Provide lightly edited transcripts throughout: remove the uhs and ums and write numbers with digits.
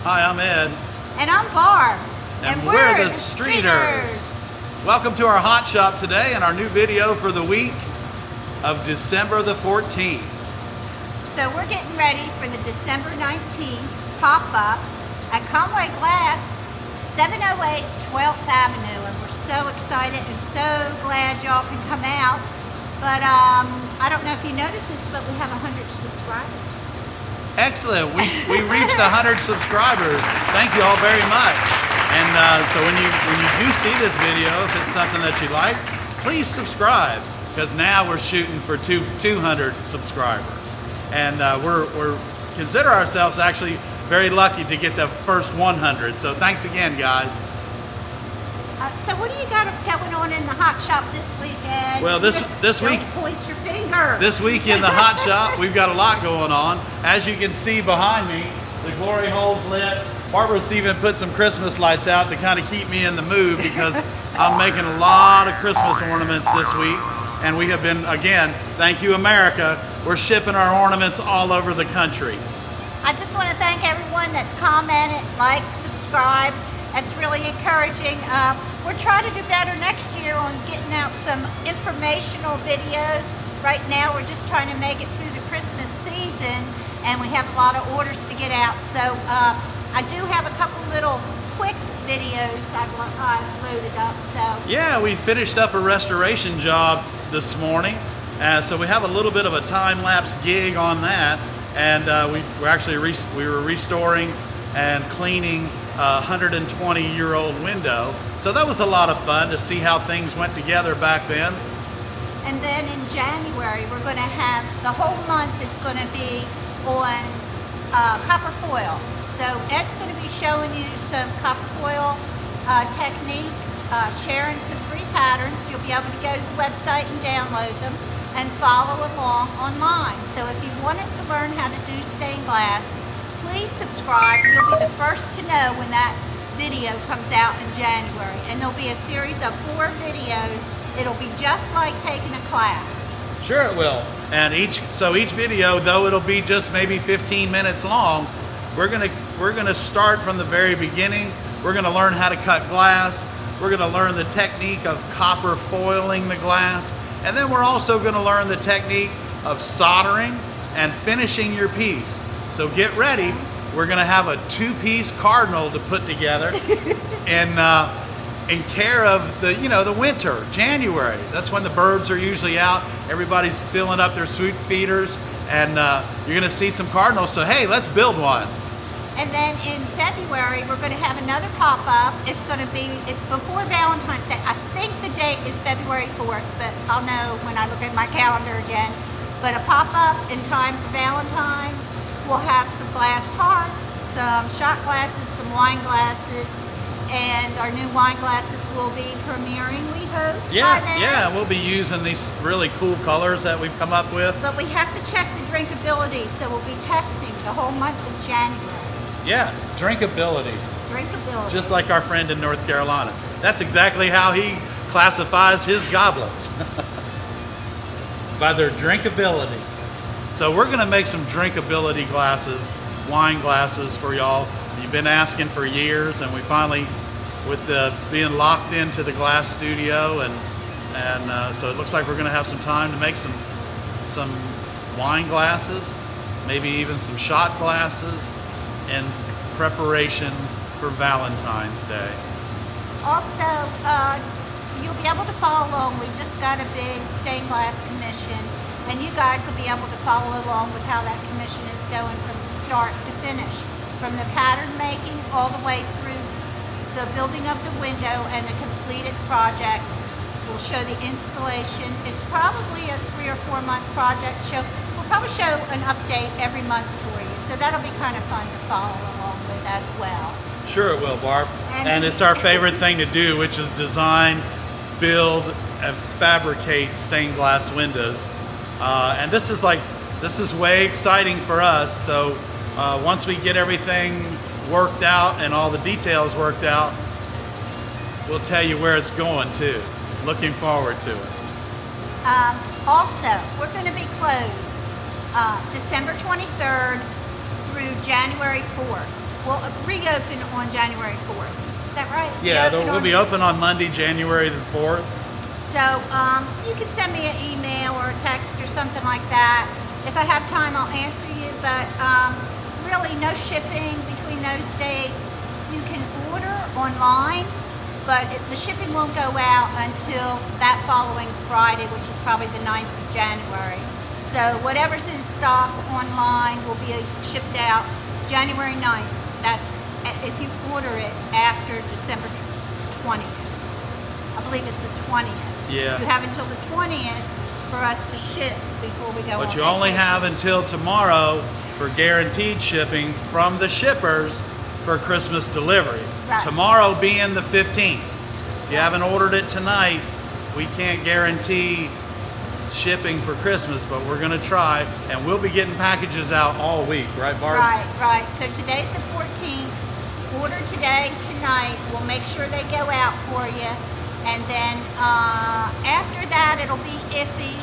Hi, I'm Ed. And I'm Barb. And we're the Streeters. Welcome to our hot shop today and our new video for the week of December the 14th. So we're getting ready for the December 19th pop-up at Conway Glass, 708 12th Avenue. And we're so excited and so glad y'all can come out. But I don't know if you noticed this, but we have 100 subscribers. Excellent. We reached 100 subscribers. Thank you all very much. And so when you do see this video, if it's something that you like, please subscribe, because now we're shooting for 200 subscribers. And we're consider ourselves actually very lucky to get the first 100. So thanks again, guys. So what do you got going on in the hot shop this weekend? Well, this week, don't point your finger. This week in the hot shop, we've got a lot going on. As you can see behind me, the glory hole's lit. Barbara's even put some Christmas lights out to kind of keep me in the mood, because I'm making a lot of Christmas ornaments this week. And we have been, again, thank you America, we're shipping our ornaments all over the country. I just want to thank everyone that's commented, liked, subscribed. That's really encouraging. We're trying to do better next year on getting out some informational videos. Right now we're just trying to make it through the Christmas season, and we have a lot of orders to get out. So I do have a couple little quick videos I've loaded up. So yeah, we finished up a restoration job this morning, so we have a little bit of a time-lapse gig on that, and we were restoring and cleaning a 120-year-old window. So that was a lot of fun to see how things went together back then. And then in January, we're going to have, the whole month is going to be on copper foil. So Ed's going to be showing you some copper foil techniques, sharing some free patterns. You'll be able to go to the website and download them and follow along online. So if you wanted to learn how to do stained glass, please subscribe. You'll be the first to know when that video comes out in January. And there'll be a series of 4 videos. It'll be just like taking a class. Sure it will. And each video, though it'll be just maybe 15 minutes long, we're gonna start from the very beginning. We're gonna learn how to cut glass. We're gonna learn the technique of copper foiling the glass. And then we're also gonna learn the technique of soldering and finishing your piece. So get ready. We're gonna have a 2-piece cardinal to put together in care of the winter, January. That's when the birds are usually out. Everybody's filling up their sweet feeders, and you're gonna see some cardinals. So hey, let's build one. And then in February, we're gonna have another pop-up. It's gonna be before Valentine's Day. I think the date is February 4th, but I'll know when I look at my calendar again. But a pop-up in time for Valentine's. We'll have some glass hearts, some shot glasses, some wine glasses, and our new wine glasses will be premiering, we hope. Yeah, we'll be using these really cool colors that we've come up with. But we have to check the drinkability, so we'll be testing the whole month of January. Yeah, drinkability. Drinkability. Just like our friend in North Carolina. That's exactly how he classifies his goblets. By their drinkability. So we're gonna make some drinkability glasses, wine glasses for y'all. You've been asking for years, and we finally, with being locked into the glass studio, and so it looks like we're gonna have some time to make some wine glasses, maybe even some shot glasses, in preparation for Valentine's Day. Also, you'll be able to follow along. We just got a big stained glass commission, and you guys will be able to follow along with how that commission is going from start to finish, from the pattern making all the way through the building of the window and the completed project. We'll show the installation. It's probably a 3 or 4 month project. We'll probably show an update every month for you, so that'll be kind of fun to follow along with as well. Sure it will, Barb. And it's our favorite thing to do, which is design, build, and fabricate stained glass windows. And this is way exciting for us. So once we get everything worked out and all the details worked out, we'll tell you where it's going too. Looking forward to it. Also, we're going to be closed December 23rd through January 4th. will reopen on January 4th. Is that right? Yeah, Reopen we'll on- be open on Monday, January the 4th. So you can send me an email or a text or something like that. If I have time, I'll answer you, but really no shipping between those dates. You can order online, but the shipping won't go out until that following Friday, which is probably the 9th of January. So whatever's in stock online will be shipped out January 9th. That's if you order it after December 20th. I believe it's the 20th. Yeah. You have until the 20th for us to ship before we go on But you only vacation. have until tomorrow for guaranteed shipping from the shippers for Christmas delivery. Right. Tomorrow being the 15th. If you haven't ordered it tonight, we can't guarantee shipping for Christmas, but we're gonna try, and we'll be getting packages out all week, right, Barb? Right. So today's the 14th. Order today, tonight. We'll make sure they go out for you. And then after that, it'll be iffy.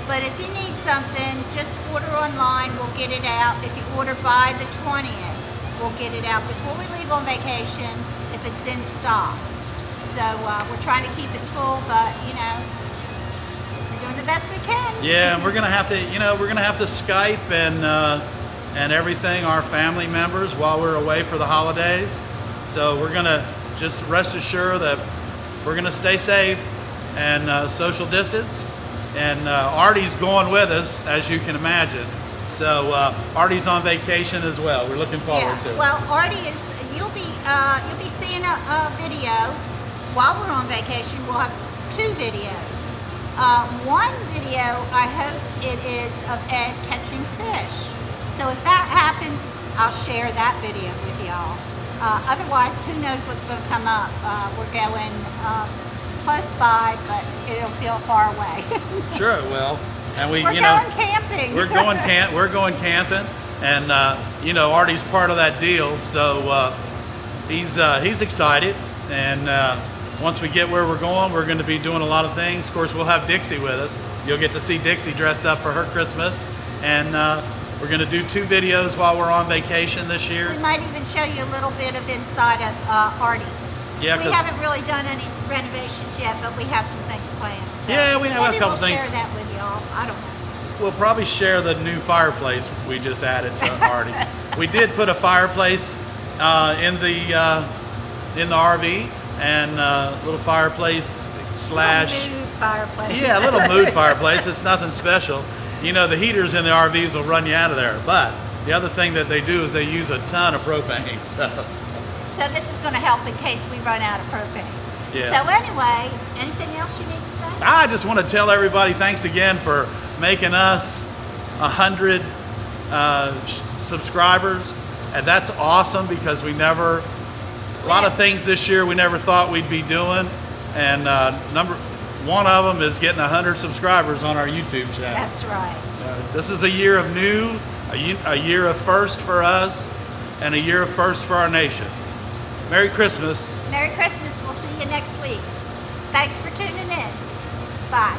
But if you need something, just order online. We'll get it out. If you order by the 20th, we'll get it out before we leave on vacation if it's in stock. So we're trying to keep it full, but you know, we're doing the best we can. Yeah, and we're gonna have to, we're gonna have to Skype and everything, our family members, while we're away for the holidays. So we're gonna just rest assured that we're gonna stay safe and social distance. And Artie's going with us, as you can imagine. So Artie's on vacation as well. We're looking forward to it. Well, Artie is. You'll be seeing a video while we're on vacation. We'll have 2 videos. One video, I hope it is of Ed catching fish. So if that happens, I'll share that video with y'all. Otherwise, who knows what's going to come up. We're going close by, but it'll feel far away. Sure it will. And We're going camping. We're going camping, and Artie's part of that deal. So he's excited, and once we get where we're going to be doing a lot of things. Of course, we'll have Dixie with us. You'll get to see Dixie dressed up for her Christmas, and we're going to do 2 videos while we're on vacation this year. We might even show you a little bit of inside of Artie. Yeah, we haven't really done any renovations yet, but we have some things planned. So yeah, we have a couple maybe we'll things. share that with y'all. I don't know. We'll probably share the new fireplace we just added to Artie. We did put a fireplace in the RV, and little fireplace slash. Little mood fireplace. Yeah, a little mood fireplace. It's nothing special. The heaters in the RVs will run you out of there. But the other thing that they do is they use a ton of propane. So this is going to help in case we run out of propane. Yeah. So anyway, anything else you need to say? I just want to tell everybody thanks again for making us 100 subscribers, and that's awesome because a lot of things this year we never thought we'd be doing, and one of them is getting 100 subscribers on our YouTube channel. That's right. This is a year of new, a year of first for us, and a year of first for our nation. Merry Christmas. Merry Christmas. We'll see you next week. Thanks for tuning in. Bye.